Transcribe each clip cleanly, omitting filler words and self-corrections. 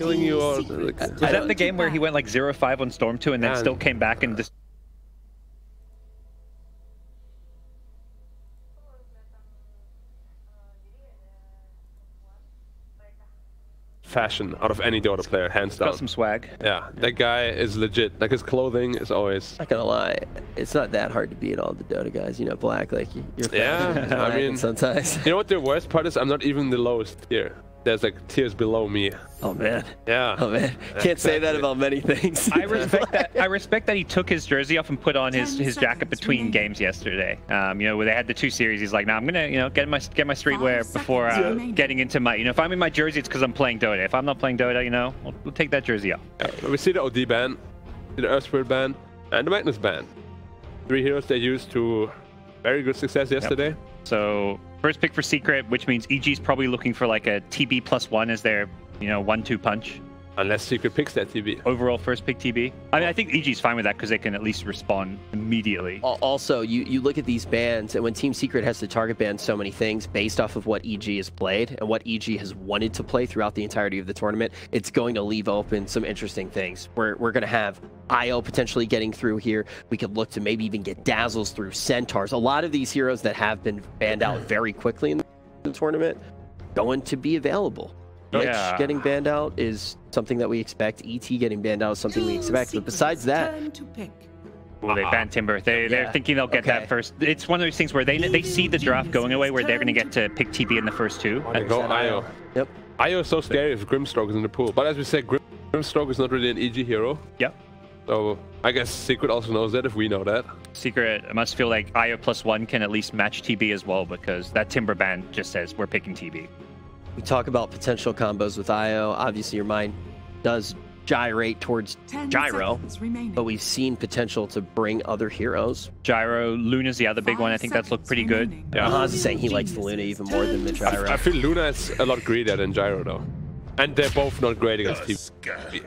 killing you. Or like, Was that the game where he went like 0-5 on Storm 2 and then still came back and just... fashion out of any Dota player, hands down. Got some swag. Yeah, that guy is legit. Like his clothing is always. Not gonna lie, it's not that hard to beat all the Dota guys. You know, Black, like you're. Yeah, I mean, sometimes. You know what the worst part is? I'm not even the lowest tier. There's like tiers below me. Oh man. Yeah. Oh man. Can't say that about many things. I respect that. I respect that he took his jersey off and put on his jacket between games yesterday. You know, where they had the 2 series, he's like, "Nah, I'm gonna, you know, get my streetwear before getting into my, you know, if I'm in my jersey, it's because I'm playing Dota. If I'm not playing Dota, you know, we'll take that jersey off." Yeah. We see the OD ban, the Earth Spirit ban, and the Magnus ban. 3 heroes they used to very good success yesterday. Yep. So first pick for Secret, which means EG's probably looking for like a TB +1 as their, you know, 1-2 punch. Unless Secret picks that TB. Overall first pick TB. I mean, I think EG's fine with that because they can at least respond immediately. Also, you look at these bans, and when Team Secret has to target ban so many things based off of what EG has played and what EG has wanted to play throughout the entirety of the tournament, it's going to leave open some interesting things. We're going to have IO potentially getting through here. We could look to maybe even get Dazzles through Centaurs. A lot of these heroes that have been banned out very quickly in the tournament going to be available. Lich getting banned out is something that we expect. ET getting banned out is something we expect. But besides that, well, they banned Timber. They're thinking they'll get that first. It's one of those things where they see the draft going away where they're going to get to pick TB in the first 2. They go IO. Yep. IO is so scary if Grimstroke is in the pool. But as we said, Grimstroke is not really an EG hero. Yep. So I guess Secret also knows that if we know that. Secret must feel like IO +1 can at least match TB as well because that Timber ban just says we're picking TB. We talk about potential combos with IO. Obviously, your mind does gyrate towards Gyro, but we've seen potential to bring other heroes. Gyro, Luna's the other big one. I think that's looked pretty good. Yeah, Hans is saying he likes the Luna even more than the Gyro. I feel Luna is a lot greedier than Gyro, though. And they're both not great against TB.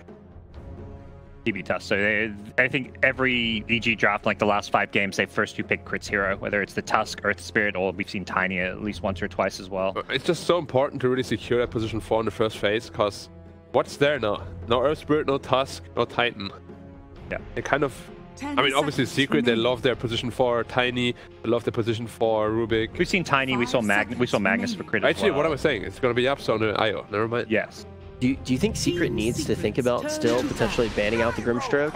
TB tough. So I think every EG draft, like the last 5 games, they first 2 pick Crits hero, whether it's the Tusk, Earth Spirit, or we've seen Tiny at least once or twice as well. It's just so important to really secure that position 4 in the first phase, because what's there now? No Earth Spirit, no Tusk, no Titan. Yeah. They kind of... I mean, obviously Secret, they love their position 4 Tiny, they love their position 4 Rubik. We've seen Tiny, we saw Magnus for Crit as Actually, well. what I was saying, it's going to be Yaps on the IO. Never mind. Yes. Do you think Secret needs to think about still potentially banning out the Grimstroke?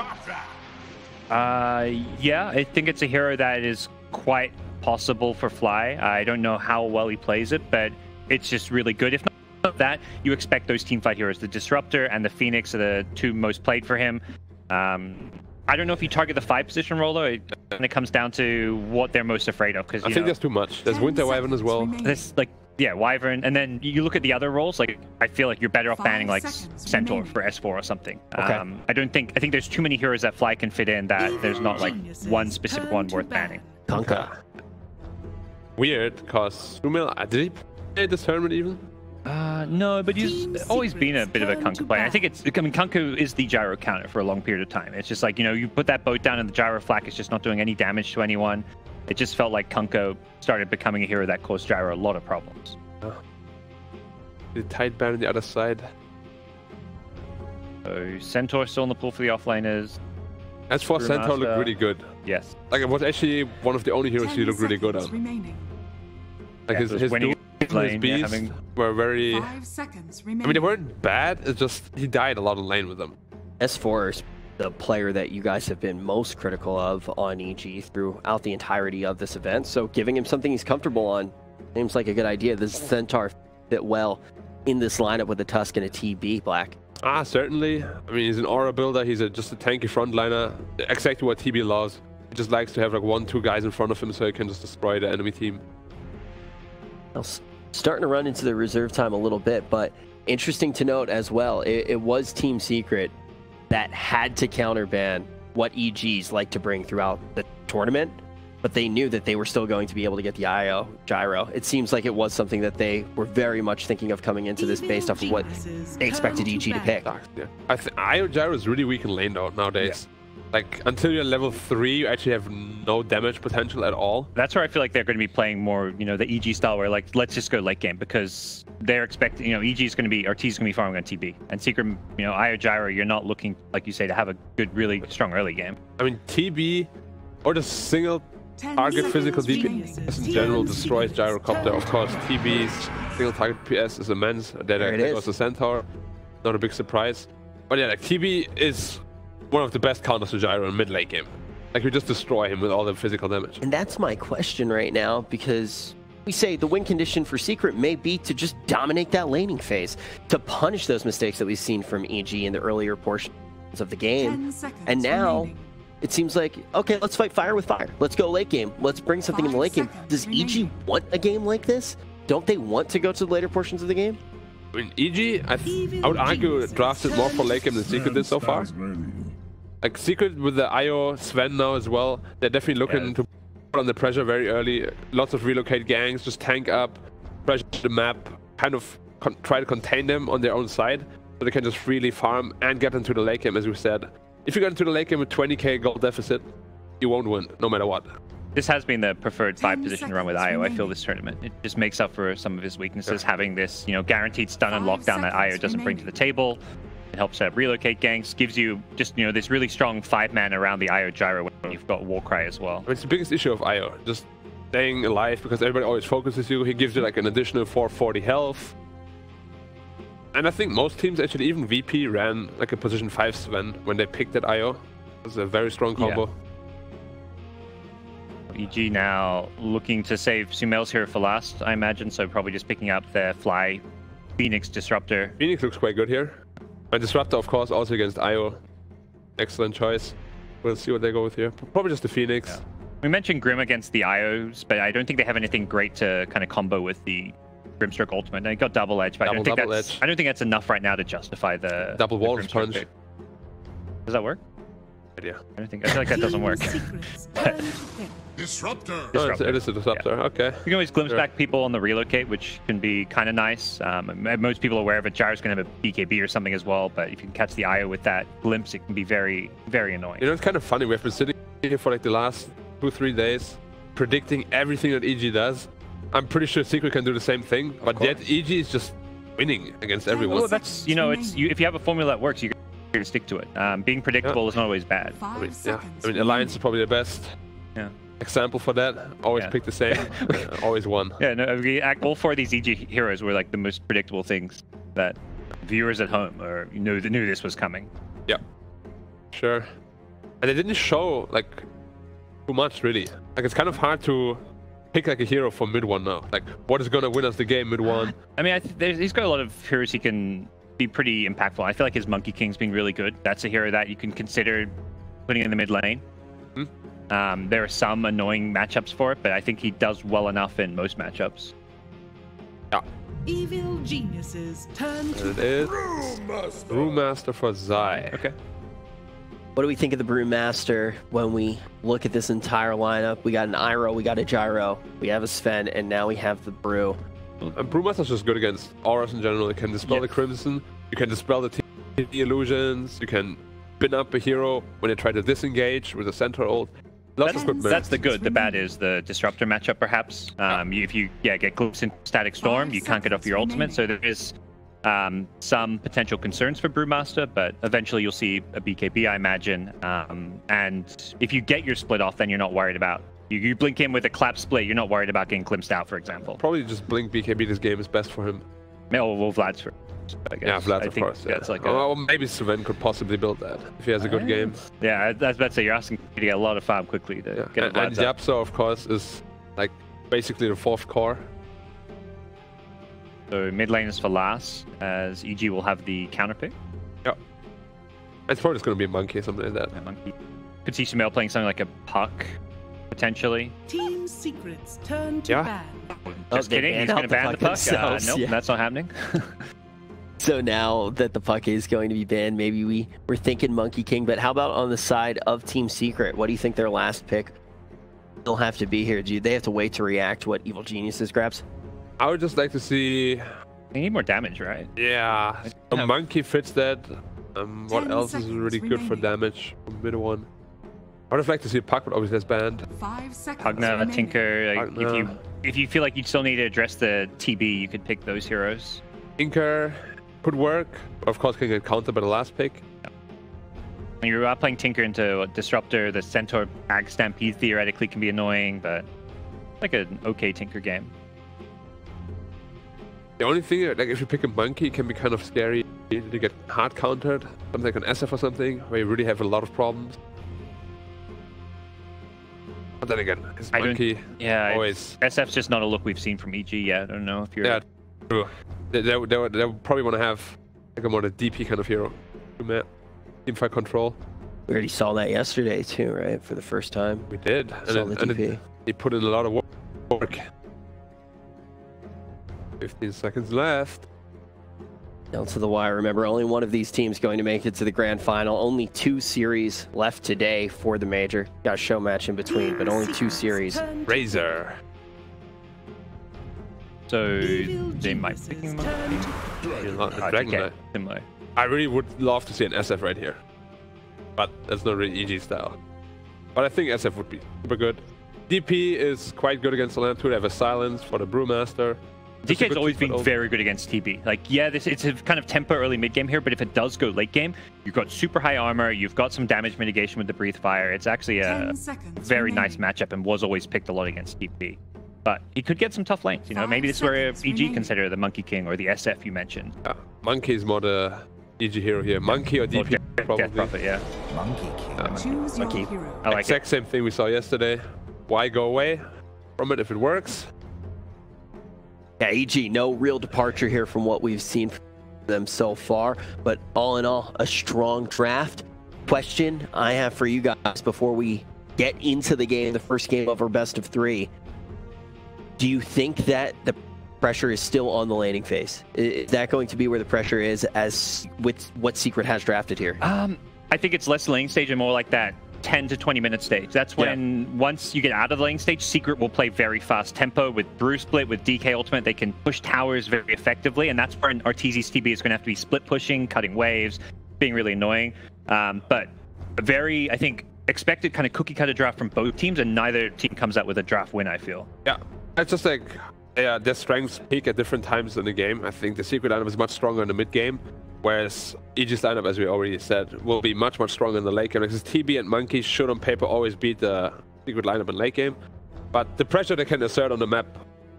Yeah, I think it's a hero that is quite possible for Fly. I don't know how well he plays it, but it's just really good. If not that, you expect those teamfight heroes, the Disruptor and the Phoenix are the 2 most played for him. I don't know if you target the 5 position roller, and it comes down to what they're most afraid of. Because I think there's too much. There's Winter Wyvern as well. There's like, yeah, Wyvern, and then you look at the other roles. Like, I feel like you're better off banning like Centaur for S4 or something. Okay. I think there's too many heroes that Fly can fit in that there's not like one specific one worth banning. Kunkka. Weird, because Sumil, did he play this tournament even? No, but he's always been a bit of a Kunkka player. I think Kunkka is the Gyro counter for a long period of time. It's just like, you know, you put that boat down and the Gyro flak is just not doing any damage to anyone. It just felt like Kunkka started becoming a hero that caused Gyro a lot of problems. The tight ban on the other side. So Centaur still in the pool for the offlaners. As for Centaur, looked really good. Yes. Like, it was actually one of the only heroes he looked really good on. Like, his bees were very... I mean, they weren't bad, it's just he died a lot in lane with them. S4 is the player that you guys have been most critical of on EG throughout the entirety of this event, so giving him something he's comfortable on seems like a good idea. This Centaur fit well in this lineup with a Tusk and a TB, Black. Certainly. I mean, he's an aura builder, he's just a tanky frontliner, exactly what TB loves. He just likes to have like 1-2 guys in front of him so he can just destroy the enemy team. Well, starting to run into the reserve time a little bit, but interesting to note as well, it was Team Secret that had to counterban what EGs like to bring throughout the tournament, but they knew that they were still going to be able to get the IO Gyro. It seems like it was something that they were very much thinking of coming into this based off of what they expected EG to pick. Yeah. IO Gyro is really weak in lane though nowadays. Like, until you're level 3, you actually have no damage potential at all. That's where I feel like they're going to be playing more, you know, the EG style, where like, let's just go late game, because they're expecting, you know, EG is going to be, or T is going to be farming on TB. And Secret, you know, IO Gyro, you're not looking, like you say, to have a good, really strong early game. I mean, TB, or the single target physical DPS in general destroys Gyrocopter. Of course, TB's single target PS is immense. There goes the Centaur. Not a big surprise. But yeah, like, TB is one of the best counters to Gyro in mid-late game. Like, you just destroy him with all the physical damage. And that's my question right now, because we say the win condition for Secret may be to just dominate that laning phase, to punish those mistakes that we've seen from EG in the earlier portions of the game. And now, it seems like, okay, let's fight fire with fire. Let's go late game. Let's bring something in the late game. Does EG want a game like this? Don't they want to go to the later portions of the game? I mean, EG, I would argue, drafted more for late game than Secret did so far. Like, Secret with the IO Sven now as well, they're definitely looking to put on the pressure very early. Lots of relocate gangs, just tank up, pressure the map, kind of try to contain them on their own side, so they can just freely farm and get into the late game, as we said. If you get into the late game with 20k gold deficit, you won't win, no matter what. This has been the preferred 5 position run with IO, I feel, this tournament. It just makes up for some of his weaknesses, having this, you know, guaranteed stun and lockdown that IO doesn't bring to the table. It helps set up relocate ganks, gives you just, you know, this really strong 5-man around the IO Gyro when you've got Warcry as well. It's the biggest issue of IO, just staying alive, because everybody always focuses you. He gives you like an additional 440 health. And I think most teams, actually even VP, ran like a position 5 Sven when they picked that IO. It was a very strong combo. Yeah. EG now looking to save Sumail's here for last, I imagine, so probably just picking up their Fly Phoenix Disruptor. Phoenix looks quite good here. And Disruptor, of course, also against IO. Excellent choice. We'll see what they go with here. Probably just the Phoenix. Yeah. We mentioned Grim against the IOs, but I don't think they have anything great to kind of combo with the Grimstroke ultimate. They got double edge, but I don't think that's enough right now to justify the double walls punch. Pick. Does that work? Yeah. I feel like that doesn't work. Disruptor. Oh, it is a disruptor. Yeah. Okay. You can always glimpse back people on the relocate, which can be kind of nice. Most people are aware of it. Gyro's going to have a BKB or something as well, but if you can catch the IO with that glimpse, it can be very, very annoying. You know, it's kind of funny. We've been sitting here for like the last 2-3 days, predicting everything that EG does. I'm pretty sure Secret can do the same thing, but yet EG is just winning against everyone. Well, that's, you know, it's if you have a formula that works, you can stick to it. Being predictable is not always bad. I mean, Alliance is probably the best. Yeah. Example for that. Always pick the same. Always won. Yeah, no, all 4 of these EG heroes were like the most predictable things that viewers at home knew this was coming. Yeah, sure. And they didn't show like too much really. Like, it's kind of hard to pick like a hero for mid one now. Like, what is gonna win us the game mid one? I mean, he's got a lot of heroes he can be pretty impactful. I feel like his Monkey King's been really good. That's a hero that you can consider putting in the mid lane. There are some annoying matchups for it, but I think he does well enough in most matchups. Yeah. Evil geniuses turn to it is Brewmaster for Zai. Okay. What do we think of the Brewmaster when we look at this entire lineup? We got an Iroh, we got a Gyro, we have a Sven, and now we have the Brew. And Brewmaster's just good against auras in general. You can dispel the Crimson, you can dispel the TP illusions, you can spin up a hero when they try to disengage with a Centaur ult. That's the good. The bad is the Disruptor matchup, perhaps. If you get glimpsed in Static Storm, you can't get off your ultimate, so there is some potential concerns for Brewmaster, but eventually you'll see a BKB, I imagine. And if you get your split off, then you're not worried about. You blink in with a clap split, you're not worried about getting glimpsed out, for example. Probably just blink BKB this game is best for him. Well, Vlad's for. I guess. Yeah, Vlad, of course. Yeah. It's like or maybe Sven could possibly build that if he has a good game. Yeah, I was about to say, you're asking to get a lot of farm quickly to get and Yapso, of course, is like basically the 4th core. So mid lane is for last, as EG will have the counter pick. Yeah. It's probably just going to be a Monkey or something like that. Yeah, Monkey. Could see Sumail playing something like a Puck, potentially. Team Secrets turn to ban. Just kidding, he's going to ban the Puck. Nope, that's not happening. So now that the Puck is going to be banned, maybe we're thinking Monkey King, but how about on the side of Team Secret? What do you think their last pick will have to be here? Do they have to wait to react to what Evil Geniuses grabs? I would just like to see... They need more damage, right? Yeah, a Monkey fits that. What else is really good for damage from mid one? I would have liked to see Puck, but obviously that's banned. 5 seconds. Pugna, remaining. Tinker. Like, if you feel like you still need to address the TB, you could pick those heroes. Tinker could work. Of course, can get countered by the last pick. When you are playing Tinker into a Disruptor, the Centaur Ag Stampede theoretically can be annoying, but like an okay Tinker game. The only thing, like if you pick a Monkey, it can be kind of scary to get hard countered. Something like an SF or something, where you really have a lot of problems. But then again, it's Monkey. Yeah, always. SF's just not a look we've seen from EG yet. I don't know if you're. Yeah, true. They would probably want to have like a more DP kind of hero. Teamfight control. We already saw that yesterday too, right? For the first time. We did. And they put in a lot of work. 15 seconds left. Down to the wire. Remember, only one of these teams going to make it to the grand final. Only 2 series left today for the major. Got a show match in between, but only 2 series. Razor. So they might pick him up. I really would love to see an SF right here, but that's not really EG style. But I think SF would be super good. DP is quite good against the Lamb too. They have a silence for the Brewmaster. DK's always been very good against TB. Like, yeah, it's a kind of tempo early mid game here, but if it does go late game, you've got super high armor, you've got some damage mitigation with the Breathe Fire. It's actually a very nice matchup and was always picked a lot against TB. But he could get some tough lanes, you know. Maybe this is where EG consider the Monkey King or the SF you mentioned. Yeah, Monkey is more the EG hero here. Monkey or DP, probably. Death Prophet, yeah. Monkey King. Choose your hero. I like exact same thing we saw yesterday. Why go away from it if it works? Yeah, EG, no real departure here from what we've seen from them so far, but all in all, a strong draft. Question I have for you guys before we get into the game, the first game of our best of 3. Do you think that the pressure is still on the laning phase? Is that going to be where the pressure is as with what Secret has drafted here? I think it's less laning stage and more like that 10 to 20 minute stage. That's when once you get out of the laning stage, Secret will play very fast tempo with Brew Split, with DK Ultimate. They can push towers very effectively, and that's where Arteezy's TB is going to have to be split pushing, cutting waves, being really annoying. But a very, I think, expected kind of cookie cutter draft from both teams, and neither team comes out with a draft win, I feel. Yeah, it's just like their strengths peak at different times in the game. I think the Secret lineup is much stronger in the mid game, whereas EG's lineup, as we already said, will be much stronger in the late game. Because TB and Monkey should on paper always beat the Secret lineup in late game. But the pressure they can assert on the map,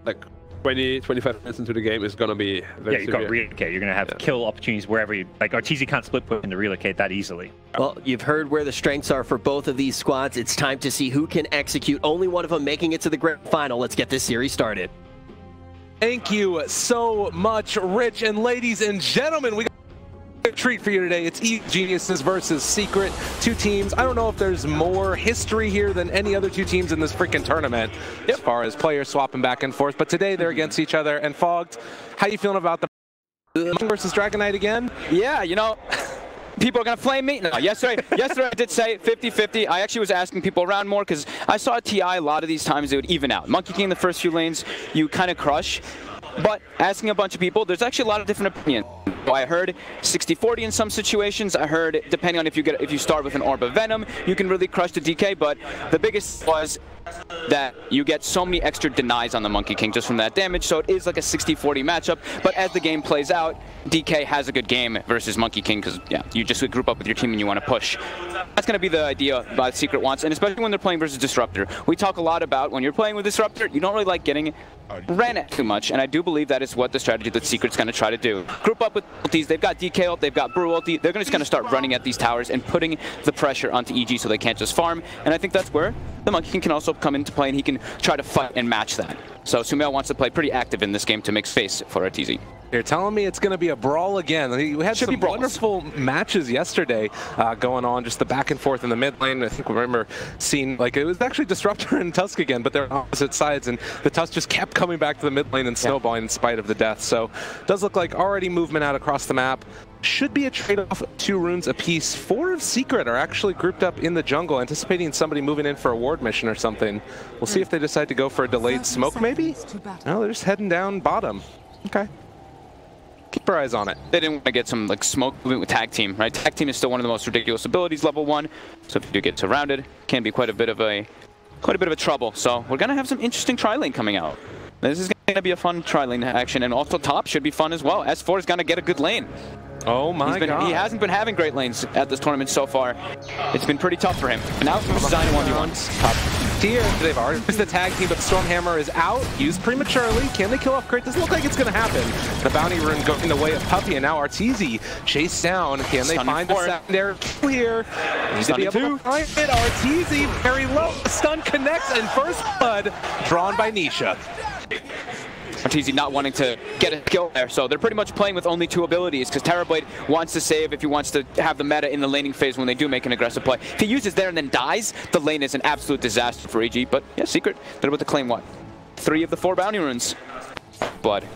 like 20-25 minutes into the game, is going to be very you've got relocate. You're going to have kill opportunities wherever you... Like, Arteezy can't split push and relocate that easily. Well, you've heard where the strengths are for both of these squads. It's time to see who can execute. Only one of them making it to the grand final. Let's get this series started. Thank you so much, Rich. And ladies and gentlemen, we got a treat for you today. It's Geniuses versus Secret. 2 teams. I don't know if there's more history here than any other 2 teams in this freaking tournament as far as players swapping back and forth. But today they're against each other. And Fogged, how you feeling about the versus Dragon Knight again? Yeah, you know, people are going to flame me. No, yesterday I did say 50-50. I actually was asking people around more because I saw TI a lot of these times it would even out. Monkey King, the first few lanes, you kind of crush. But asking a bunch of people, there's actually a lot of different opinions. So I heard 60-40 in some situations. I heard depending on if you start with an Orb of Venom, you can really crush the DK. But the biggest was that you get so many extra denies on the Monkey King just from that damage. So it is like a 60-40 matchup. But as the game plays out, DK has a good game versus Monkey King because, yeah, you just group up with your team and you want to push. That's going to be the idea that Secret wants, and especially when they're playing versus Disruptor. We talk a lot about when you're playing with Disruptor, you don't really like getting ran at too much, and I do believe that is what the strategy that Secret's going to try to do. Group up with ultis. They've got DK ult, they've got Brew ulti. They're just going to start running at these towers and putting the pressure onto EG so they can't just farm, and I think that's where the Monkey King can also come into play, and he can try to fight and match that. So Sumail wants to play pretty active in this game to make space for Arteezy. You're telling me it's going to be a brawl again. We had some wonderful matches yesterday going on, just the back and forth in the mid lane. I think we remember seeing, like, it was actually Disruptor and Tusk again, but they're on opposite sides, and the Tusk just kept coming back to the mid lane and snowballing in spite of the death. So it does look like already movement out across the map. Should be a trade-off, 2 runes apiece. 4 of Secret are actually grouped up in the jungle, anticipating somebody moving in for a ward mission or something. We'll see if they decide to go for a delayed smoke, maybe? No, they're just heading down bottom. Okay. keep our eyes on it. They didn't want to get some like smoke movement with tag team, right? Tag team is still one of the most ridiculous abilities, level 1. So if you do get surrounded, can be quite a bit of a trouble. So we're gonna have some interesting tri-lane coming out. This is gonna be a fun tri-lane action, and also top should be fun as well. S4 is gonna get a good lane. Oh my god. He hasn't been having great lanes at this tournament so far. It's been pretty tough for him. And now he's designing 1v1s. Top tier. They've already used the tag team, but Stormhammer is out, used prematurely. Can they kill off Crit? Doesn't look like it's going to happen. The bounty rune going the way of Puppy, and now Arteezy chased down. Can they find the secondary kill here? Need to be able to find it. Arteezy very low. Stun connects, and first blood drawn by Nisha. Arteezy not wanting to get a kill there, so they're pretty much playing with only 2 abilities, because Terrorblade wants to save if he wants to have the meta in the laning phase when they do make an aggressive play. If he uses there and then dies, the lane is an absolute disaster for EG, but yeah, Secret, they're about to claim what? 3 of the 4 bounty runes. Blood.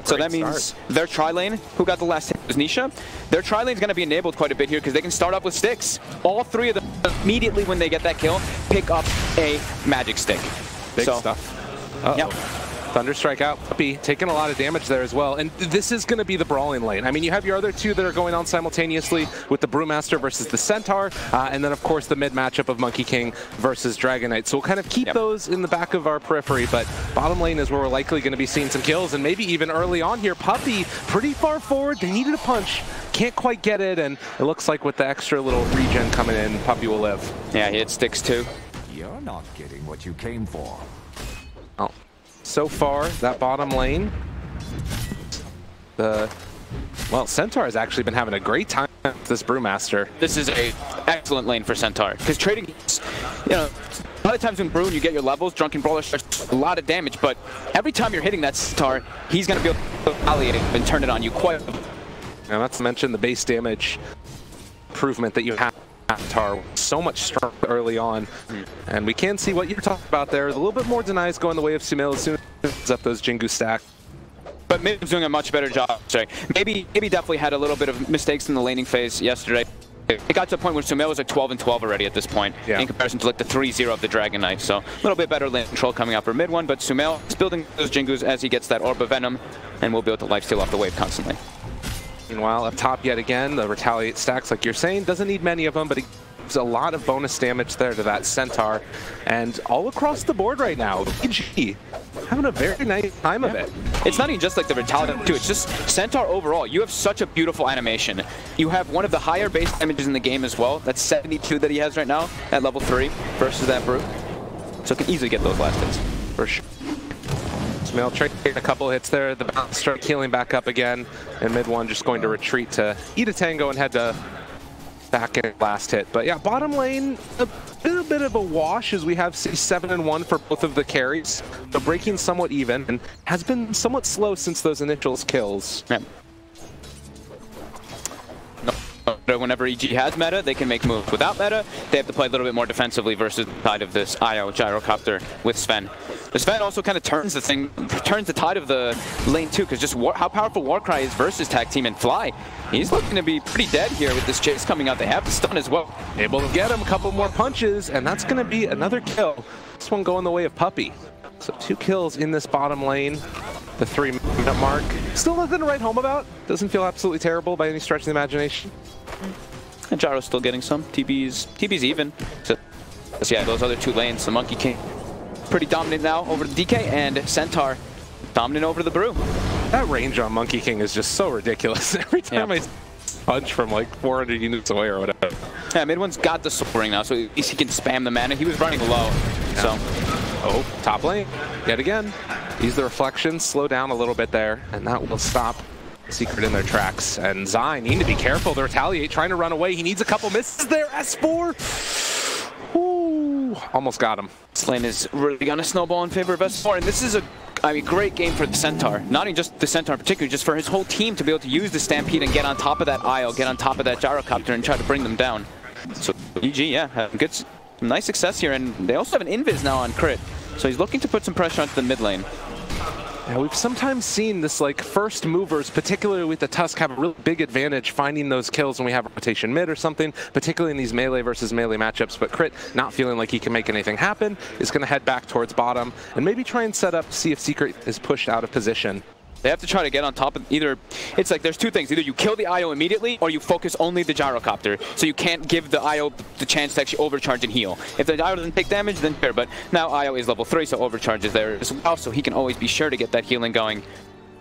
So that means their tri-lane, who got the last hit was Nisha, their tri-lane is going to be enabled quite a bit here because they can start off with sticks. All 3 of them, immediately when they get that kill, pick up a magic stick. Big stuff. Uh-oh. Yep. Thunderstrike out. Puppy taking a lot of damage there as well. And this is going to be the brawling lane. I mean, you have your other 2 that are going on simultaneously with the Brewmaster versus the Centaur, and then, of course, the mid matchup of Monkey King versus Dragon Knight. So we'll kind of keep those in the back of our periphery, but bottom lane is where we're likely going to be seeing some kills, and maybe even early on here. Puppy pretty far forward. They needed a punch. Can't quite get it, and it looks like with the extra little regen coming in, Puppy will live. Yeah, he hit sticks too. You're not getting what you came for. Oh. So far, that bottom lane, well, Centaur has actually been having a great time with this Brewmaster. This is an excellent lane for Centaur, because trading, you know, a lot of times when Brew and you get your levels, Drunken Brawler starts a lot of damage, but every time you're hitting that Centaur, he's going to be able to retaliate and turn it on you quite a bit. And not to mention the base damage improvement that you have. Centaur so much stronger early on, and we can see what you're talking about there. A little bit more denies going the way of Sumail as soon as he up those Jingu stack. But Mid's doing a much better job. Sorry, maybe definitely had a little bit of mistakes in the laning phase yesterday. It got to a point where Sumail was like 12 and 12 already at this point, in comparison to like the 3-0 of the Dragon Knight. So a little bit better lane control coming out for mid one, but Sumail is building those Jingus as he gets that Orb of Venom, and will be able to lifesteal off the wave constantly. Meanwhile, up top yet again, the Retaliate stacks, like you're saying, doesn't need many of them, but it gives a lot of bonus damage there to that Centaur. And all across the board right now, EG having a very nice time of it. It's not even just like the Retaliate too, it's just Centaur overall. You have such a beautiful animation. You have one of the higher base damages in the game as well. That's 72 that he has right now at level 3 versus that Brew. So can easily get those last hits. For sure. Sumail trading a couple hits there, the bounce start healing back up again, and mid one just going to retreat to eat a tango and head to back in last hit. But yeah, bottom lane, a bit of a wash as we have 7-1 for both of the carries. So breaking somewhat even, and has been somewhat slow since those initial kills. Yeah. Whenever EG has meta, they can make moves. Without meta, they have to play a little bit more defensively versus the side of this IO Gyrocopter with Sven. The Sven also kind of turns the tide of the lane too, because just how powerful Warcry is versus tag team and Fly. He's looking to be pretty dead here with this chase coming out. They have the stun as well. Able to get him a couple more punches, and that's going to be another kill. This one going the way of Puppy. So 2 kills in this bottom lane. The 3-minute mark. Still nothing to write home about. Doesn't feel absolutely terrible by any stretch of the imagination. And Gyro's still getting some. TB's even. So yeah, those other 2 lanes, the Monkey King pretty dominant now over the DK, and Centaur dominant over the Brew. That range on Monkey King is just so ridiculous. Every time I punch from like 400 units away or whatever. Yeah, mid one's got the soaring now, so at least he can spam the mana. He was running low, so. Oh, top lane, yet again. Use the reflection, slow down a little bit there, and that will stop Secret in their tracks. And Zai need to be careful. The Retaliate trying to run away. He needs a couple misses there. S4. Ooh, almost got him. This lane is really going to snowball in favor of S4, and this is a great game for the Centaur. Not even just the Centaur in particular, just for his whole team to be able to use the Stampede and get on top of that IO, get on top of that Gyrocopter and try to bring them down. So EG, yeah, gets some nice success here, and they also have an invis now on Crit. So he's looking to put some pressure onto the mid lane. Yeah, we've sometimes seen this, like, first movers, particularly with the Tusk, have a really big advantage finding those kills when we have a rotation mid or something, particularly in these melee versus melee matchups. But Crit, not feeling like he can make anything happen, is going to head back towards bottom and maybe try and set up, see if Secret is pushed out of position. They have to try to get on top of either. It's like there's two things. Either you kill the IO immediately or you focus only the gyrocopter. So you can't give the IO the chance to actually overcharge and heal. If the IO doesn't take damage, then fair. But now IO is level 3, so overcharge is there as well. So he can always be sure to get that healing going.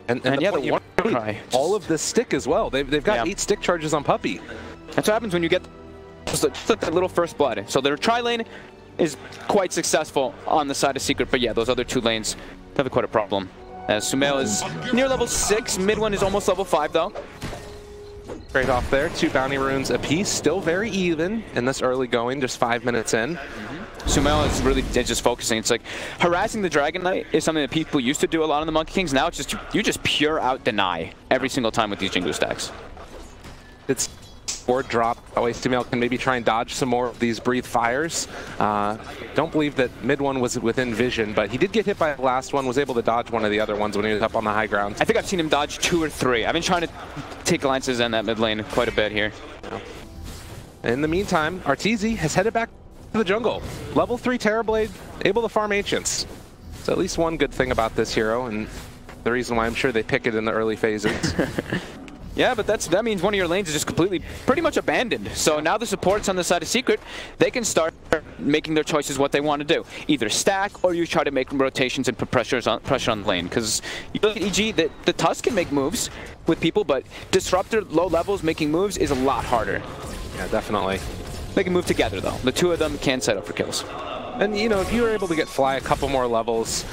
And yeah, the Warcry. All of the stick as well. They've got 8 stick charges on Puppey. That's what happens when you get just that little first blood. So their tri-lane is quite successful on the side of Secret. But yeah, those other 2 lanes have quite a problem. As Sumail is near level 6, mid one is almost level 5 though. Trade off there, 2 bounty runes apiece, still very even in this early going, just 5 minutes in. Sumail is really just focusing. It's like harassing the Dragon Knight is something that people used to do a lot on the Monkey Kings. Now it's just you just pure out deny every single time with these Jingu stacks. It's board drop. That way Sumail can maybe try and dodge some more of these breathe fires. Don't believe that mid one was within vision, but he did get hit by the last one, was able to dodge one of the other ones when he was up on the high ground. I think I've seen him dodge 2 or 3. I've been trying to take glances in that mid lane quite a bit here. In the meantime, Arteezy has headed back to the jungle. Level 3 Terrorblade, able to farm Ancients. So at least one good thing about this hero, and the reason why I'm sure they pick it in the early phases. Yeah, but that means one of your lanes is just completely, pretty much abandoned. So now the supports on the side of Secret, they can start making their choices what they want to do. Either stack, or you try to make rotations and put pressure on the lane. Because you look at EG, the Tusk can make moves with people, but Disruptor, low levels, making moves is a lot harder. Yeah, definitely. They can move together, though. The 2 of them can set up for kills. And, you know, if you were able to get Fly a couple more levels,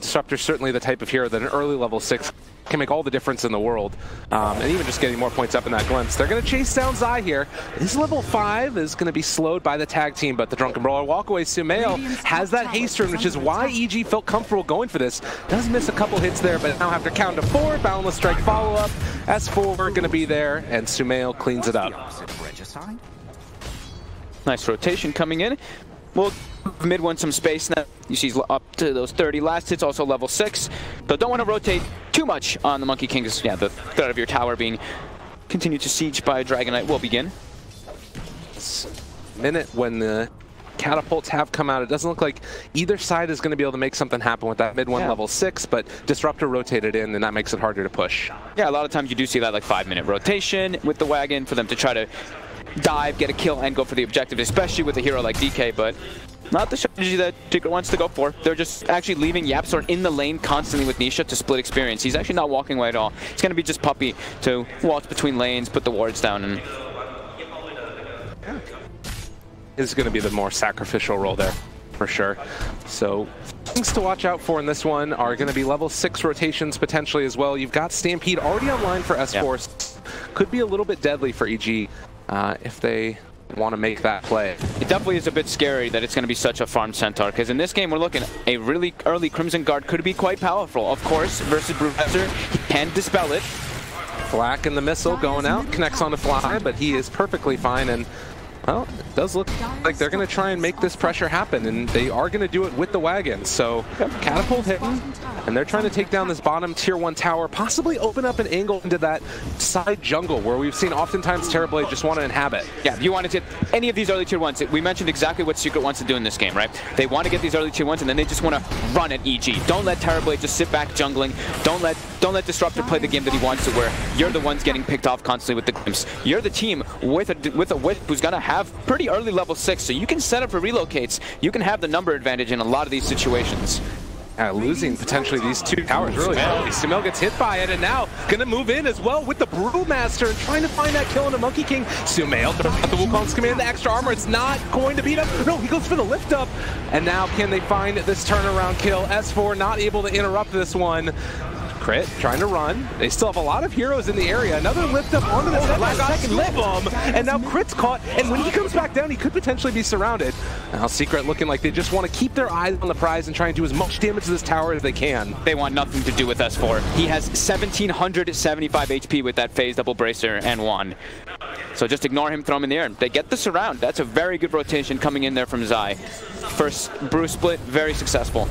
Disruptor's certainly the type of hero that an early level 6 can make all the difference in the world. And even just getting more points up in that glimpse. They're going to chase down Zai here. His level 5 is going to be slowed by the tag team, but the Drunken Brawler walkaway, Sumail has that haste rune, which is why EG felt comfortable going for this. Does miss a couple hits there, but now after count to 4, Boundless Strike follow-up. S4 going to be there, and Sumail cleans it up. Nice rotation coming in. We'll mid one some space now. You see he's up to those 30 last hits, also level 6. But don't want to rotate too much on the Monkey King, because yeah, the threat of your tower being continued to siege by a Dragon Knight will begin. This minute when the catapults have come out, it doesn't look like either side is going to be able to make something happen with that mid one level 6, but Disruptor rotated in, and that makes it harder to push. Yeah, a lot of times you do see that like 5-minute rotation with the wagon for them to try to dive, get a kill, and go for the objective, especially with a hero like DK, but not the strategy that Secret wants to go for. They're just actually leaving YapzOr in the lane constantly with Nisha to split experience. He's actually not walking away at all. It's going to be just Puppey to walk between lanes, put the wards down, and is going to be the more sacrificial role there, for sure. So things to watch out for in this one are going to be level 6 rotations potentially as well. You've got Stampede already online for S4. Could be a little bit deadly for EG if they want to make that play. It definitely is a bit scary that it's going to be such a farm centaur, because in this game we're looking at a really early Crimson Guard could be quite powerful. Of course, versus Professor, he can dispel it. Flak and the missile going out, connects on the Fly, but he is perfectly fine, and well, it does look like they're going to try and make this pressure happen, and they are going to do it with the wagon. So catapult hitting, and they're trying to take down this bottom tier 1 tower, possibly open up an angle into that side jungle where we've seen oftentimes Terrorblade just want to inhabit. Yeah, if you want to get any of these early tier 1s, we mentioned exactly what Secret wants to do in this game, right? They want to get these early tier 1s, and then they just want to run at EG. Don't let Terrorblade just sit back jungling. Don't let Disruptor play the game that he wants to, where you're the ones getting picked off constantly with the glimpse. You're the team with a whip who's going to have pretty early level 6, so you can set up for relocates. You can have the number advantage in a lot of these situations. Losing potentially these 2 towers really early. Sumail gets hit by it, and now going to move in as well with the Brewmaster and trying to find that kill on the Monkey King. Sumail got the Wukong's command, the extra armor. It's not going to beat him. No, he goes for the lift up. And now can they find this turnaround kill? S4 not able to interrupt this one. Crit trying to run. They still have a lot of heroes in the area. Another lift up onto the last second lift. And now Crit's caught. And when he comes back down, he could potentially be surrounded. Now Secret looking like they just want to keep their eyes on the prize and try and do as much damage to this tower as they can. They want nothing to do with S4. He has 1775 HP with that phase double bracer and 1. So just ignore him, throw him in the air. They get the surround. That's a very good rotation coming in there from Zai. First brew split, very successful.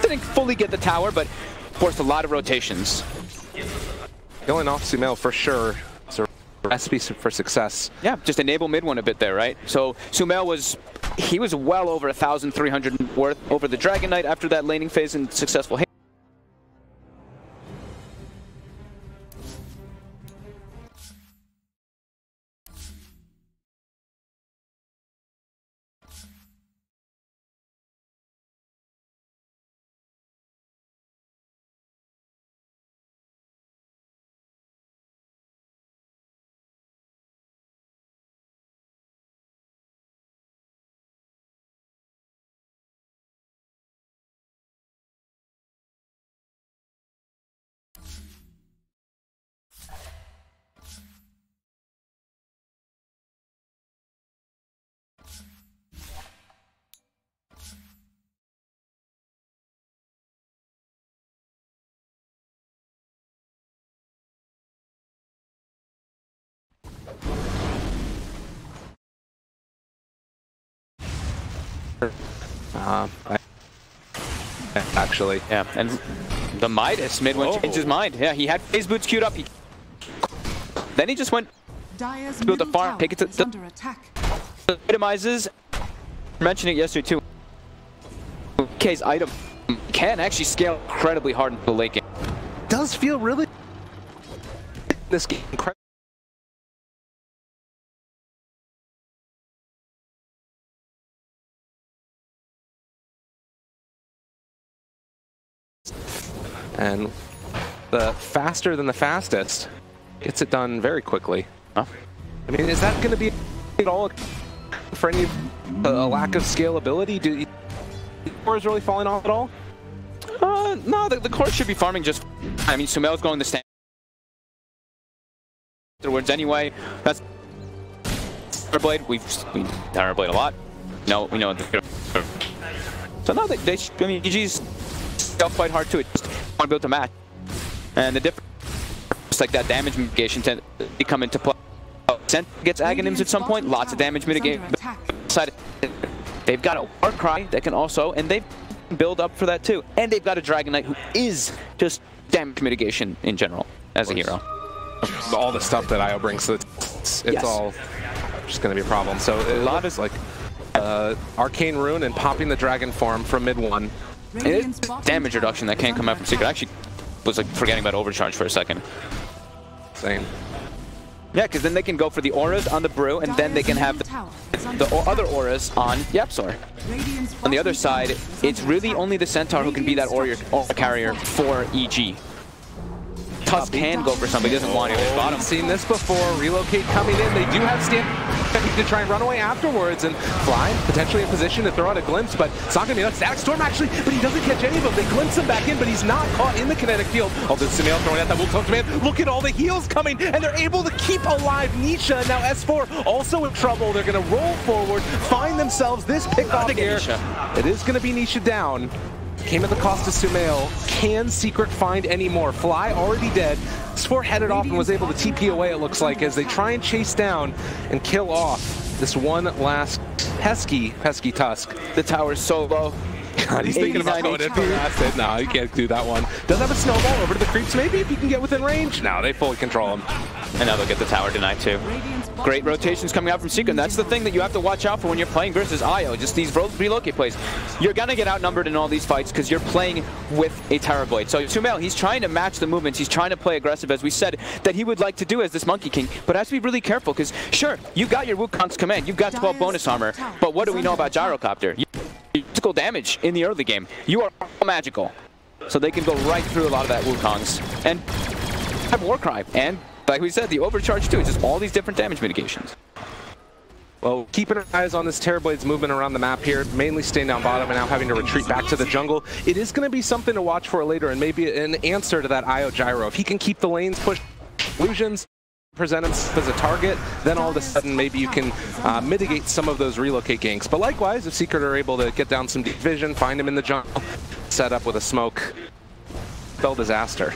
Didn't fully get the tower, but forced a lot of rotations. Killing off Sumail for sure. It's a recipe for success. Yeah, just enable mid one a bit there, right? So Sumail was well over 1,300 worth over the Dragon Knight after that laning phase and successful hit. Actually. Yeah, and the Midas mid one changed his mind. Yeah, he had phase boots queued up. Then he just went to build the farm, take it to the itemizes. Mentioned it yesterday too. K's item can actually scale incredibly hard into the late game. Does feel really this game incredible. And the faster than the fastest gets it done very quickly. Huh? I mean, is that going to be at all for any a lack of scalability? Do the core is really falling off at all? No, the core should be farming just. I mean, Sumail's going the stand afterwards anyway. That's Terrorblade. We've Terrorblade a lot. No, we know. So no, I mean, EG's quite hard too. It just want to build a match, and the difference, just like that damage mitigation, tend to come into play. Sent gets Aghanims at some point. Lots of damage mitigation. They've got a Warcry that can also, and they've build up for that too, and they've got a Dragon Knight who is just damage mitigation in general as a hero. All the stuff that IO brings, so it's yes. All just going to be a problem. So a lot is like Arcane Rune and popping the Dragon form from mid one. And it's damage reduction that can't come out from Secret. I actually was like forgetting about Overcharge for a second. Same. Yeah, because then they can go for the auras on the Brew, and then they can have the other auras on Yapsor. On the other side, it's really only the Centaur who can be that aura carrier for EG. Tusk can go for somebody, doesn't want to. Bottom. Seen this before. Relocate coming in. They do have stand to try and run away afterwards, and Fly potentially in position to throw out a glimpse, but it's not going to be enough. Static Storm actually, but he doesn't catch any of them. They glimpse him back in, but he's not caught in the kinetic field. Although Sumail throwing out that Wukong command. Look at all the heals coming, and they're able to keep alive Nisha. Now S4 also in trouble. They're going to roll forward, find themselves this pick off here. It is going to be Nisha down. Came at the cost of Sumail. Can Secret find any more? Fly already dead. S4 headed off and was able to TP away, it looks like, as they try and chase down and kill off this one last pesky Tusk. The tower's so low. God, he's thinking about going in for last hit. No, he can't do that one. Does have a snowball over to the creeps, maybe, if he can get within range. No, they fully control him. And now they'll get the tower tonight, too. Great rotations coming out from Secret. And that's the thing that you have to watch out for when you're playing versus IO. Just these relocate plays. You're going to get outnumbered in all these fights because you're playing with a Terrorblade. So Sumail, he's trying to match the movements. He's trying to play aggressive, as we said, that he would like to do as this Monkey King. But has to be really careful because, sure, you got your Wukong's command. You've got 12 bonus armor. But what do we know about Gyrocopter? Physical damage in the early game. You are magical. So they can go right through a lot of that Wukong's. And have Warcry. And like we said, the Overcharge too. It's just all these different damage mitigations. Well, keeping our eyes on this Terrorblade's movement around the map here, mainly staying down bottom and now having to retreat back to the jungle. It is going to be something to watch for later and maybe an answer to that IO Gyro. If he can keep the lanes pushed, illusions, present him as a target, then all of a sudden maybe you can mitigate some of those relocate ganks. But likewise, if Secret are able to get down some deep vision, find him in the jungle, set up with a smoke, spell disaster.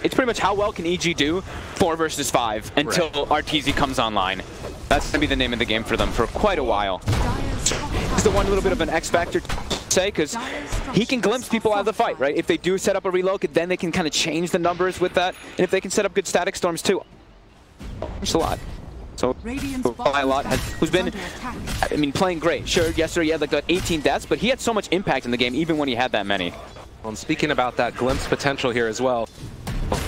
It's pretty much how well can EG do 4 versus 5 until RTZ comes online. That's going to be the name of the game for them for quite a while. He's the one little bit of an X factor to say, because he can glimpse people out of the fight, right? If they do set up a reload, then they can kind of change the numbers with that. And if they can set up good static storms too. It's a lot. So, a lot who's been, I mean, playing great. Sure, yesterday he had like 18 deaths, but he had so much impact in the game even when he had that many. Well, and speaking about that glimpse potential here as well,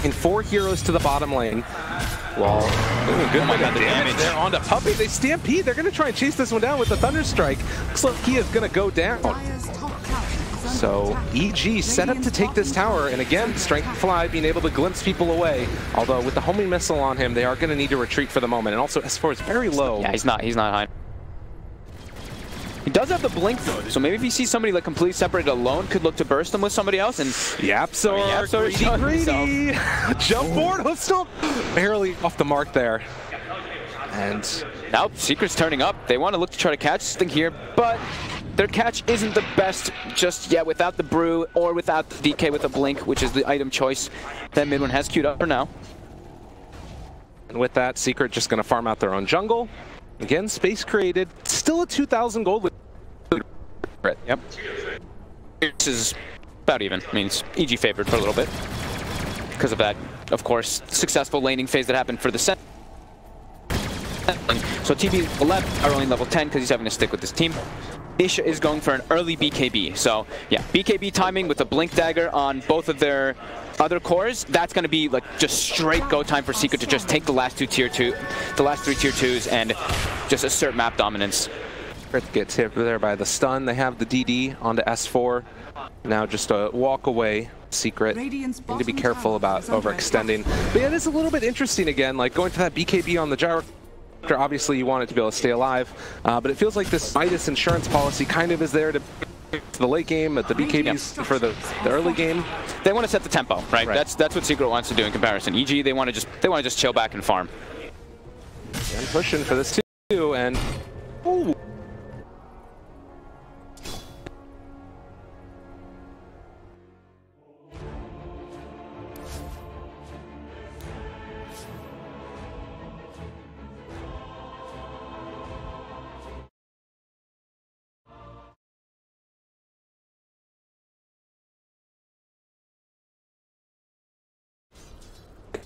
in 4 heroes to the bottom lane. Well, good bit of damage there onto Puppey. They stampede. They're going to try and chase this one down with the Thunderstrike. Looks like he is going to go down. So EG set up to take this tower, and again, Strength Fly being able to glimpse people away. Although with the homing missile on him, they are going to need to retreat for the moment. And also S4 is very low. Yeah, he's not high. He does have the blink though, so maybe if he sees somebody like completely separated alone, could look to burst them with somebody else. And Yapsor greedy. Jump board was still barely off the mark there. And now Secret's turning up. They want to look to try to catch this thing here, but their catch isn't the best just yet without the Brew or without the DK with the blink, which is the item choice that mid one has queued up for now. And with that, Secret just going to farm out their own jungle. Again, space created, still a 2,000 gold. Yep. This is about even. I mean, it's EG favored for a little bit because of that, of course, successful laning phase that happened for the set. So TB 11 are only level 10 because he's having to stick with this team. Nisha is going for an early BKB. So yeah, BKB timing with a Blink Dagger on both of their other cores. That's going to be like just straight go time for Secret to just take the last three tier 2s and just assert map dominance. Gets hit there by the stun. They have the DD onto S4. Now just a walk away. Secret. Need to be careful about overextending. But yeah, it is a little bit interesting again, like going to that BKB on the gyro. Obviously, you want it to be able to stay alive, but it feels like this Midas insurance policy kind of is there to the late game, at the BKBs for the early game. They want to set the tempo, right? That's what Secret wants to do in comparison. EG, they want to just chill back and farm. And pushing for this too, and ooh.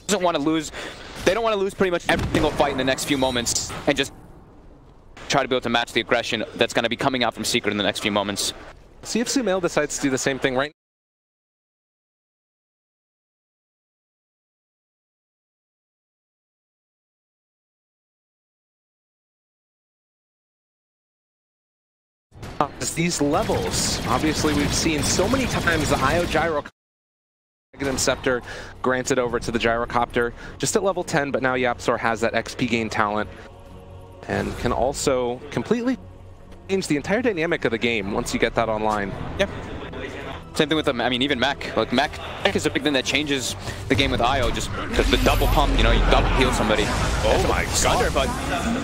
Doesn't want to lose. They don't want to lose pretty much every single fight in the next few moments and just try to be able to match the aggression that's going to be coming out from Secret in the next few moments. See if Sumail decides to do the same thing right now. These levels, obviously we've seen so many times the IO Gyro Scepter granted over to the Gyrocopter, just at level 10, but now YapzOr has that XP gain talent and can also completely change the entire dynamic of the game once you get that online. Yep. Same thing with them. I mean, even Mech. Like Mech is a big thing that changes the game with IO, just because the double pump, you know, you double heal somebody. Oh my god. But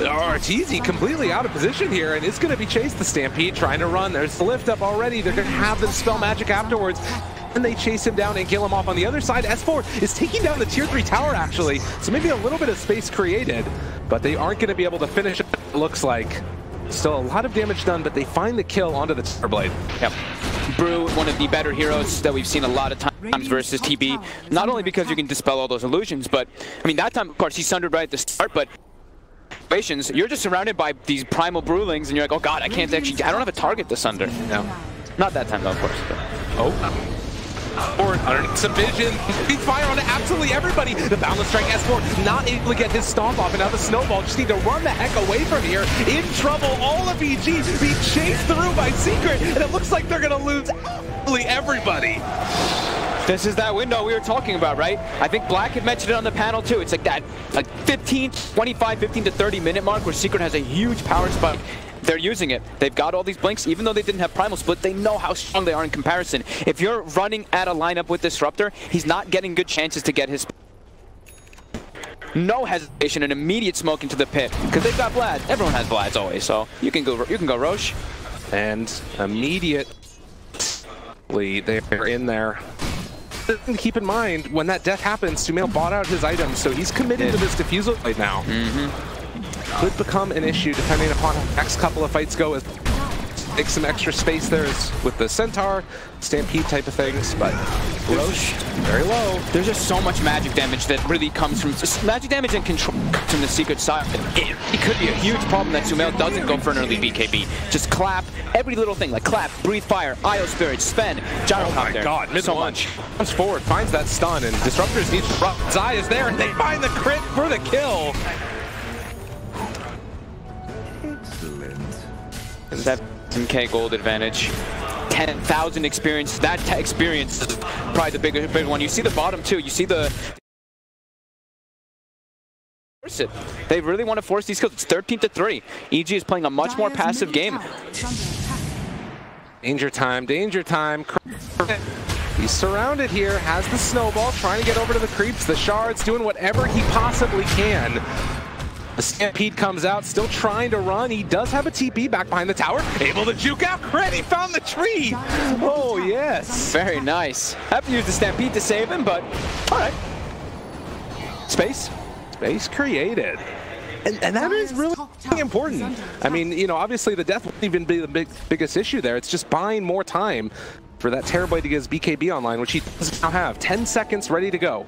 Arteezy completely out of position here, and it's going to be chased. The Stampede trying to run. There's the lift up already. They're going to have the Dispel Magic afterwards. And they chase him down and kill him off. On the other side, S4 is taking down the tier 3 tower, actually. So maybe a little bit of space created, but they aren't going to be able to finish it, it looks like. Still a lot of damage done, but they find the kill onto the Terror Blade. Yep. Brew, one of the better heroes that we've seen a lot of times versus TB. Not only because you can dispel all those illusions, but, I mean, that time, of course, he sundered right at the start, but you're just surrounded by these primal Brewlings, and you're like, oh god, I don't have a target to sunder. No. Not that time, though, of course. But. Oh. Or underneath some vision, he's fire on absolutely everybody. The Boundless Strike S4 not able to get his stomp off, and now the Snowball just need to run the heck away from here. In trouble, all of EG being chased through by Secret, and it looks like they're gonna lose absolutely everybody. This is that window we were talking about, right? I think Black had mentioned it on the panel too. It's like that 15 to 30 minute mark where Secret has a huge power spike. They're using it. They've got all these blinks. Even though they didn't have Primal Split, they know how strong they are in comparison. If you're running at a lineup with Disruptor, he's not getting good chances to get his... No hesitation, an immediate smoke into the pit. Because they've got Vlad. Everyone has Vlads always, so you can go Roche. And immediately they're in there. Keep in mind, when that death happens, Sumail bought out his items, so he's committed to this Diffusal Blade now. Could become an issue depending upon how the next couple of fights go. Take some extra space there with the Centaur, Stampede type of things, but Roche, very low. There's just so much magic damage that really comes from magic damage and control from the Secret side. It could be a huge problem that Sumail doesn't go for an early BKB. Just clap every little thing, like clap, breathe fire, IO Spirit, Sven, Gyrocopter. Oh my god, mid so much. Comes forward, finds that stun, and Disruptors need to run. Zai is there, and they find the crit for the kill. 7k gold advantage, 10,000 experience. That experience is probably the big one. You see the bottom too. You see the... Force it. They really want to force these kills. It's 13-3. EG is playing a much more passive game. Danger time, danger time. He's surrounded here, has the Snowball, trying to get over to the creeps. The Shards doing whatever he possibly can. The Stampede comes out, still trying to run. He does have a TP back behind the tower. Able to juke out. Crit, he found the tree. Oh, yes. Very nice. Have to use the Stampede to save him, but all right. Space. Space created. And that is really important. I mean, you know, obviously the death wouldn't even be the biggest issue there. It's just buying more time for that Terrorblade to get his BKB online, which he does now have. 10 seconds ready to go.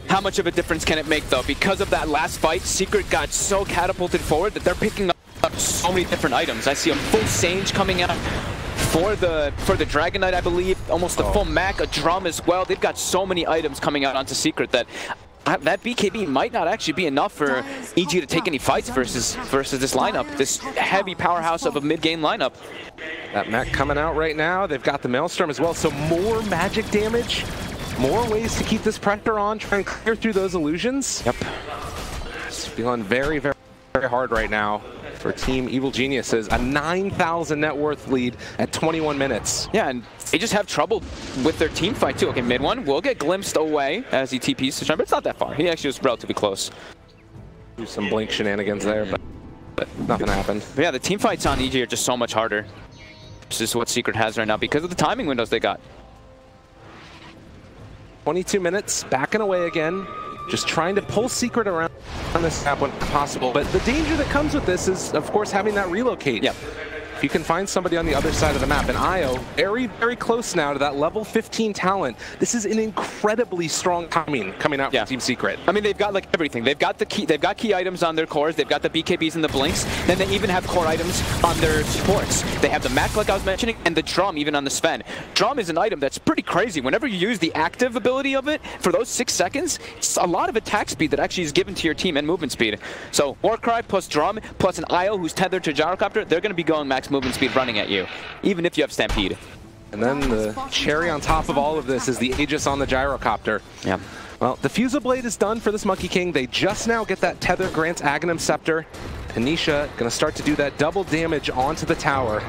How much of a difference can it make, though? Because of that last fight, Secret got so catapulted forward that they're picking up so many different items. I see a full Sage coming out for the Dragon Knight, I believe. Almost a full Mac, a drum as well. They've got so many items coming out onto Secret that that BKB might not actually be enough for EG to take any fights versus this lineup, this heavy powerhouse of a mid-game lineup. That Mac coming out right now. They've got the Maelstrom as well, so more magic damage. More ways to keep this pressure on, try and clear through those illusions. Yep. It's feeling very, very, very hard right now for Team Evil Geniuses. A 9,000 net worth lead at 21 minutes. Yeah, and they just have trouble with their team fight too. Okay, mid one will get glimpsed away as he TPs to Sean, but it's not that far. He actually was relatively close. Do some blink shenanigans there, but nothing happened. But yeah, the team fights on EG are just so much harder. This is what Secret has right now because of the timing windows they got. 22 minutes, backing away again, just trying to pull Secret around on this map when possible. But the danger that comes with this is, of course, having that relocate. Yep. If you can find somebody on the other side of the map, and Io, very, very close now to that level 15 talent. This is an incredibly strong timing coming out from Team Secret. I mean, they've got like everything. They've got key items on their cores. They've got the BKBs and the blinks. Then they even have core items on their supports. They have the Mac, like I was mentioning, and the drum even on the Sven. Drum is an item that's pretty crazy. Whenever you use the active ability of it for those 6 seconds, it's a lot of attack speed that actually is given to your team and movement speed. So Warcry plus drum plus an Io who's tethered to gyrocopter, they're going to be going max movement speed running at you, even if you have Stampede. And then the cherry on top of all of this is the Aegis on the gyrocopter. Yeah. Well, the Fusel Blade is done for this Monkey King. They just now get that Tether Grant's Aghanim Scepter. And Nisha going to start to do that double damage onto the tower.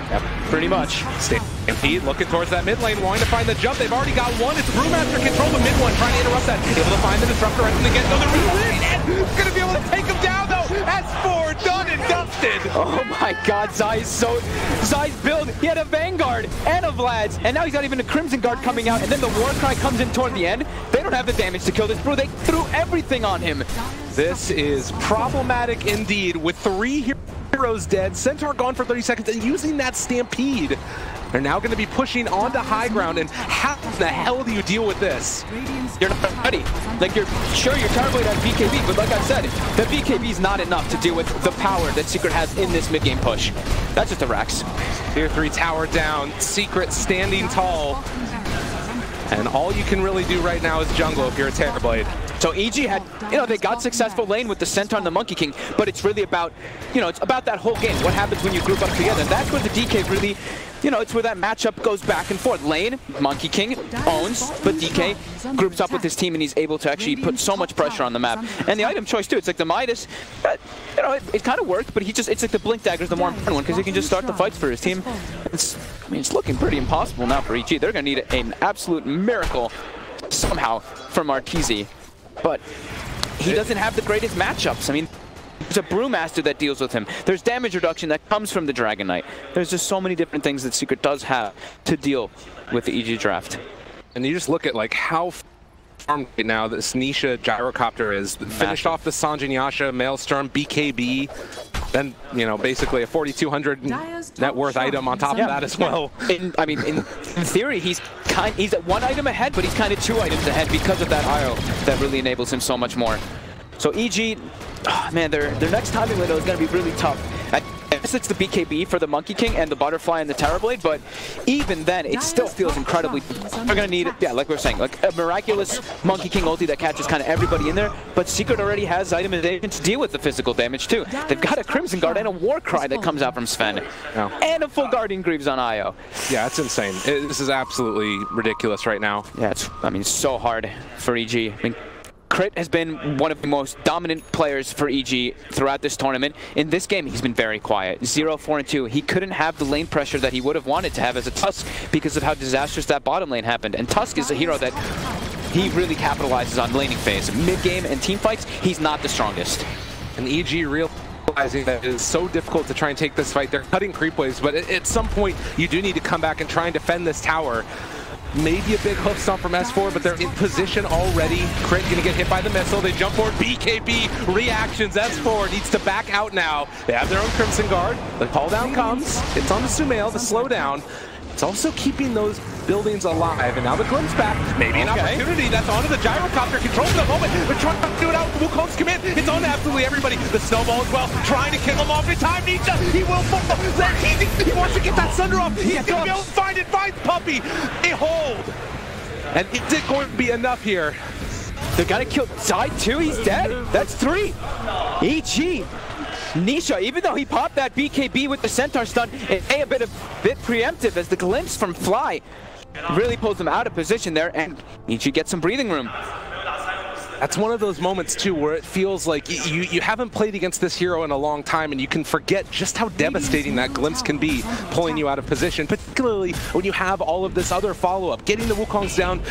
Yep, pretty much. Stampede looking towards that mid lane, wanting to find the jump. They've already got one. It's Brewmaster control the mid one, trying to interrupt that. Able to find the Disruptor right from the get-go. They're really going to be able to take him down, though. S4 done and dusted. Oh my God, Zai's build. He had a Vanguard and a Vlad's, and now he's got even a Crimson Guard coming out, and then the Warcry comes in toward the end. They don't have the damage to kill this Brew. They threw everything on him. This is problematic indeed with 3 heroes dead, Centaur gone for 30 seconds, and using that Stampede. They're now going to be pushing onto high ground, and how the hell do you deal with this? You're not ready. Like, you're sure your Terrorblade has BKB, but like I said, the BKB is not enough to deal with the power that Secret has in this mid-game push. That's just the Rax. Tier 3 tower down, Secret standing tall. And all you can really do right now is jungle if you're a Terrorblade. So EG had, they got successful lane with the Centaur and the Monkey King, but it's really about, it's about that whole game. What happens when you group up together? And that's where the DK really, it's where that matchup goes back and forth. Lane, Monkey King owns, but DK groups up with his team and he's able to actually put so much pressure on the map. And the item choice too, it's like the Midas, it kind of worked, but it's like the Blink Dagger is the more important one because he can just start the fights for his team. It's looking pretty impossible now for EG. They're going to need an absolute miracle somehow from Marquise. But he doesn't have the greatest matchups. I mean, there's a Brewmaster that deals with him. There's damage reduction that comes from the Dragon Knight. There's just so many different things that Secret does have to deal with the EG draft. And you just look at like how farmed right now this Nisha gyrocopter is. Finished off the Sanjin Yasha, Maelstrom, BKB, then basically a 4,200 net worth item on top of that as well. In theory, he's at 1 item ahead, but he's kind of 2 items ahead because of that IO that really enables him so much more. So EG, man, their next timing window is going to be really tough. I guess it's the BKB for the Monkey King and the Butterfly and the Terrorblade, but even then, it still feels incredibly. They're going to need, like we were saying, like a miraculous Monkey King ulti that catches kind of everybody in there, but Secret already has itemization to deal with the physical damage too. They've got a Crimson Guard and a Warcry that comes out from Sven, and a full Guardian Greaves on Io. Yeah, it's insane. This is absolutely ridiculous right now. Yeah, it's so hard for EG. Crit has been one of the most dominant players for EG throughout this tournament. In this game, he's been very quiet. 0-4-2. He couldn't have the lane pressure that he would have wanted to have as a Tusk because of how disastrous that bottom lane happened. And Tusk is a hero that he really capitalizes on laning phase. Mid-game and team fights, he's not the strongest. And EG realizing that it is so difficult to try and take this fight. They're cutting creep waves, but at some point, you do need to come back and try and defend this tower. Maybe a big hoof stomp from S4, but they're in position already. Crit gonna get hit by the missile. They jump forward. BKB reactions. S4 needs to back out now. They have their own Crimson Guard. The call down comes. It's on the Sumail to slow down. It's also keeping those buildings alive, and now the glimpse back. Maybe an opportunity. That's onto the gyrocopter. Control for the moment. They're trying to do it out. Wukong's command. It's on absolutely everybody. The snowball as well. Trying to kill him off in time. Nietzsche. He will fall. He wants to get that Sunder off. He's going to be able to find it. Finds Puppey. A hold. And is it going to be enough here? They gotta kill side 2. He's dead. That's 3. EG. Nisha, even though he popped that BKB with the Centaur stun, it a bit preemptive as the glimpse from Fly really pulls him out of position there, and Nietzsche gets some breathing room. That's one of those moments, too, where it feels like you haven't played against this hero in a long time, and you can forget just how devastating that glimpse can be, pulling you out of position, particularly when you have all of this other follow-up, getting the Wukongs down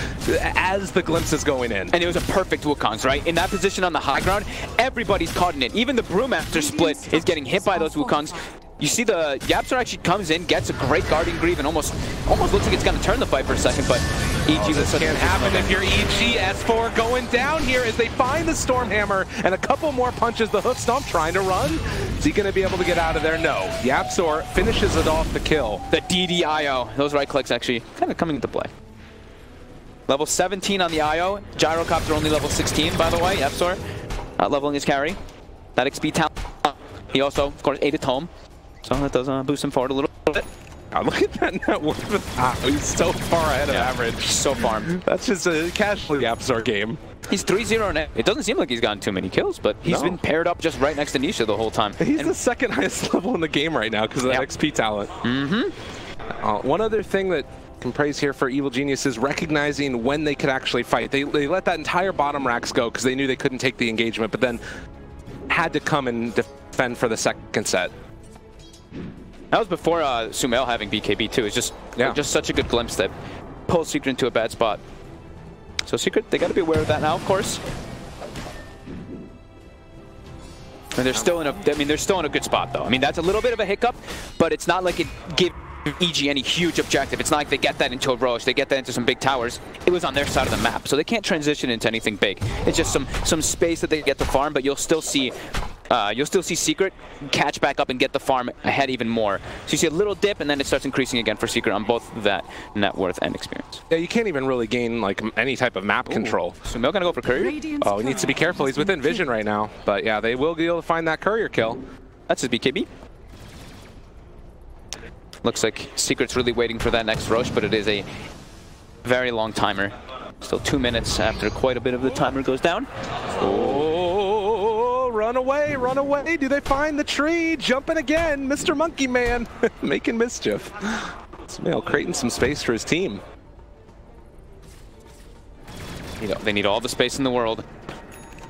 as the glimpse is going in. And it was a perfect Wukongs, right? In that position on the high ground, everybody's caught in it. Even the Brewmaster split is getting hit by those Wukongs. You see the YapzOr actually comes in, gets a great guarding greave, and almost looks like it's going to turn the fight for a second, but EG this can't happen if you're EG. S4 going down here as they find the Stormhammer and a couple more punches. The hoof stomp trying to run. Is he going to be able to get out of there? No. YapzOr finishes it off the kill. The DDIO. Those right clicks actually kind of coming into play. Level 17 on the IO. Gyrocopter only level 16, by the way. YapzOr leveling his carry. That XP talent. He also, of course, ate at home. So that does boost him forward a little bit. Oh, look at that net worth. He's so far ahead of average. So far. That's just a casual YapzOr game. He's 3-0 net. It doesn't seem like he's gotten too many kills, but he's been paired up just right next to Nisha the whole time. He's the second highest level in the game right now because of that XP talent. One other thing that can praise here for Evil Genius is recognizing when they could actually fight. They let that entire bottom racks go because they knew they couldn't take the engagement, but then had to come and defend for the second set. That was before Sumail having BKB too. It's just such a good glimpse that pulls Secret into a bad spot. So Secret, they got to be aware of that now, of course. And they're still in a good spot though. I mean, that's a little bit of a hiccup, but it's not like it gives EG any huge objective. It's not like they get that into a Roche, they get that into some big towers. It was on their side of the map, so they can't transition into anything big. It's just some space that they get to farm, but you'll still see Secret catch back up and get the farm ahead even more. So you see a little dip, and then it starts increasing again for Secret on both that net worth and experience. Yeah, you can't even really gain like any type of map control. Sumail gonna go for courier? Oh, he needs to be careful. He's within vision right now. But yeah, they will be able to find that courier kill. That's his BKB. Looks like Secret's really waiting for that next Roche, but it is a very long timer. Still 2 minutes after quite a bit of the timer goes down. Oh, run away, run away. Do they find the tree? Jumping again. Mr. Monkey Man making mischief. Sumail creating some space for his team. They need all the space in the world.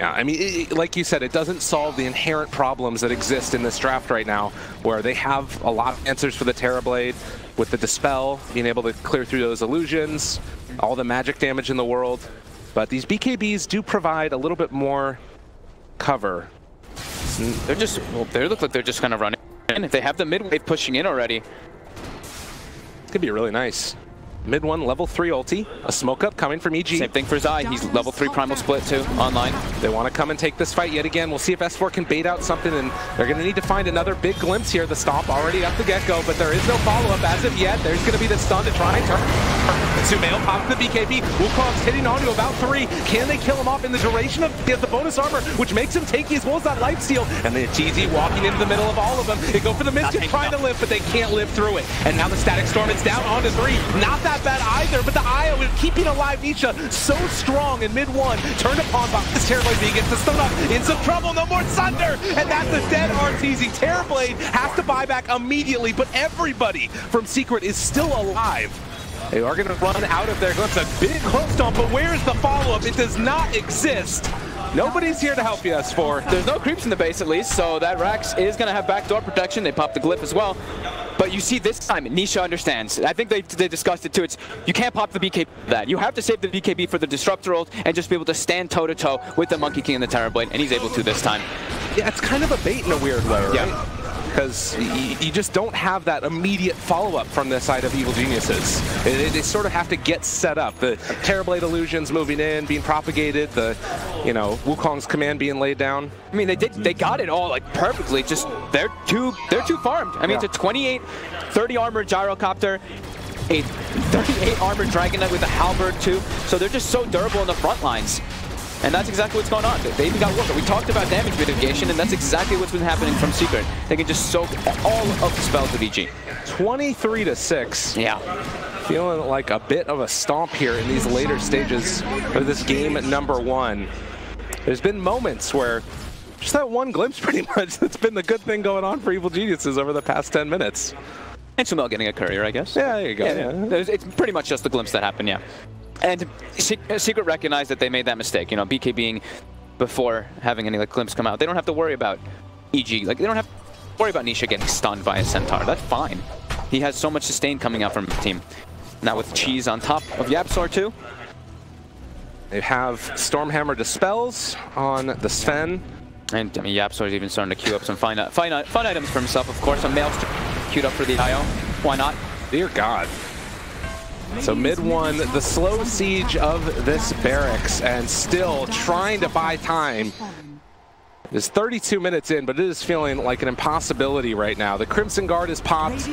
Yeah, I mean, like you said, it doesn't solve the inherent problems that exist in this draft right now, where they have a lot of answers for the Terrorblade, with the Dispel, being able to clear through those illusions, all the magic damage in the world. But these BKBs do provide a little bit more cover. They look like they're just going to run in. If they have the mid wave pushing in already. It's going to be really nice. Mid 1, level 3 ulti, a smoke up coming from EG. Same thing for Zai, he's level 3 primal split too, online. They want to come and take this fight yet again. We'll see if S4 can bait out something, and they're going to need to find another big glimpse here. The stomp already up the get-go, but there is no follow-up as of yet. There's going to be the stun to try and turn. Sumail pops the BKB. Wukong's hitting on to about 3. Can they kill him off in the duration of the bonus armor, which makes him tanky as well as that lifesteal? And then TZ walking into the middle of all of them. They go for the Mischief trying to live, but they can't live through it. And now the Static Storm is down onto 3. Not that bad either, but the IO is keeping alive Nisha so strong in mid 1. Turned upon by this Terrorblade being gets the stun up. In some trouble, no more Sunder! And that's a dead RTZ. Terrorblade has to buy back immediately, but everybody from Secret is still alive. They are going to run out of their glimpse. A big hook stomp, but where's the follow-up? It does not exist. Nobody's here to help you, S4. There's no creeps in the base at least, so that Rax is going to have backdoor protection. They pop the glyph as well. But you see this time, Nisha understands. I think they discussed it too. You can't pop the BKB for that. You have to save the BKB for the Disruptor ult and just be able to stand toe-to-toe with the Monkey King and the Terrorblade, and he's able to this time. Yeah, it's kind of a bait in a weird way, right? Yeah. because you just don't have that immediate follow-up from this side of Evil Geniuses. They sort of have to get set up. The Terrorblade illusions moving in, being propagated, the, Wukong's command being laid down. I mean, they got it all like perfectly. Just they're too farmed. I mean, it's a 28, 30 armored gyrocopter, a 38 armored Dragon Knight with a halberd too. So they're just so durable in the front lines. And that's exactly what's going on. They even got work. We talked about damage mitigation, and that's exactly what's been happening from Secret. They can just soak all of the spells with EG. 23-6. Yeah. Feeling like a bit of a stomp here in these later stages of this game at number 1. There's been moments where just that one glimpse pretty much that's been the good thing going on for Evil Geniuses over the past 10 minutes. And Sumail getting a courier, I guess. Yeah, there you go. Yeah. It's pretty much just the glimpse that happened, yeah. And Secret recognized that they made that mistake. BK being before having any glimpse come out. They don't have to worry about EG. They don't have to worry about Nisha getting stunned by a Centaur. That's fine. He has so much sustain coming out from the team. Now with Cheese on top of YapzOr too. They have Stormhammer Dispels on the Sven. And I mean, YapzOr's even starting to queue up some fun items for himself, of course. Some Maelstrom queued up for the IO. Why not? Dear God. So mid 1, the slow siege of this barracks, and still trying to buy time. It's 32 minutes in, but it is feeling like an impossibility right now. The Crimson Guard is popped.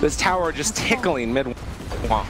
This tower just tickling mid 1.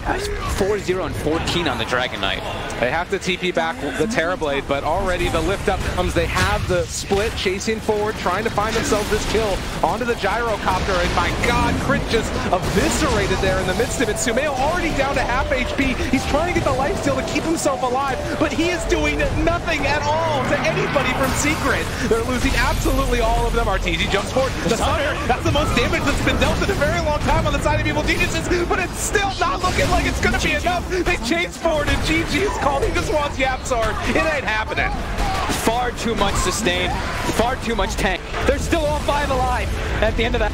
4-0 and 14 on the Dragon Knight. They have to TP back the Terrorblade, but already the lift up comes. They have the split chasing forward, trying to find themselves this kill onto the gyrocopter, and my God, Crit just eviscerated there in the midst of it. Sumail already down to half HP. He's trying to get the lifesteal to keep himself alive, but he is doing nothing at all to anybody from Secret. They're losing absolutely all of them. RTG jumps forward. The Stunner, that's the most damage that's been dealt in a very long time on the side of Evil Geniuses, but it's still not looking like it's going to be enough. They chase forward, and GG is called. He just wants YapzOr. It ain't happening. Far too much sustain, far too much tank. They're still all 5 alive at the end of that.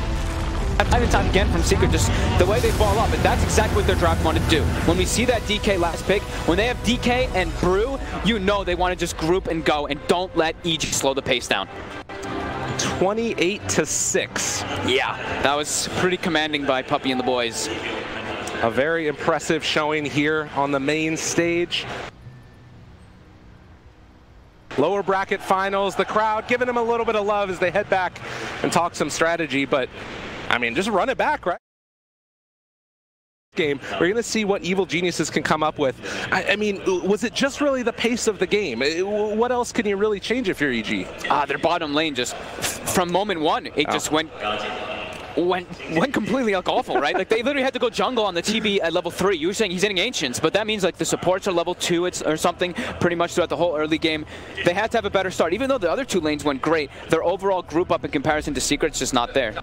Time and time again from Secret, just the way they fall up, and that's exactly what their draft wanted to do. When we see that DK last pick, when they have DK and Brew, they want to just group and go, and don't let EG slow the pace down. 28-6. Yeah, that was pretty commanding by Puppy and the boys. A very impressive showing here on the main stage. Lower bracket finals, the crowd giving them a little bit of love as they head back and talk some strategy, but I mean, just run it back, right? Game, we're going to see what Evil Geniuses can come up with. I mean, was it just really the pace of the game? What else can you really change if you're EG? Their bottom lane just, from moment 1, it just went completely awful, right? They literally had to go jungle on the TB at level 3. You were saying he's hitting Ancients, but that means the supports are level 2 or something pretty much throughout the whole early game. They had to have a better start. Even though the other 2 lanes went great, their overall group up in comparison to Secret's just not there.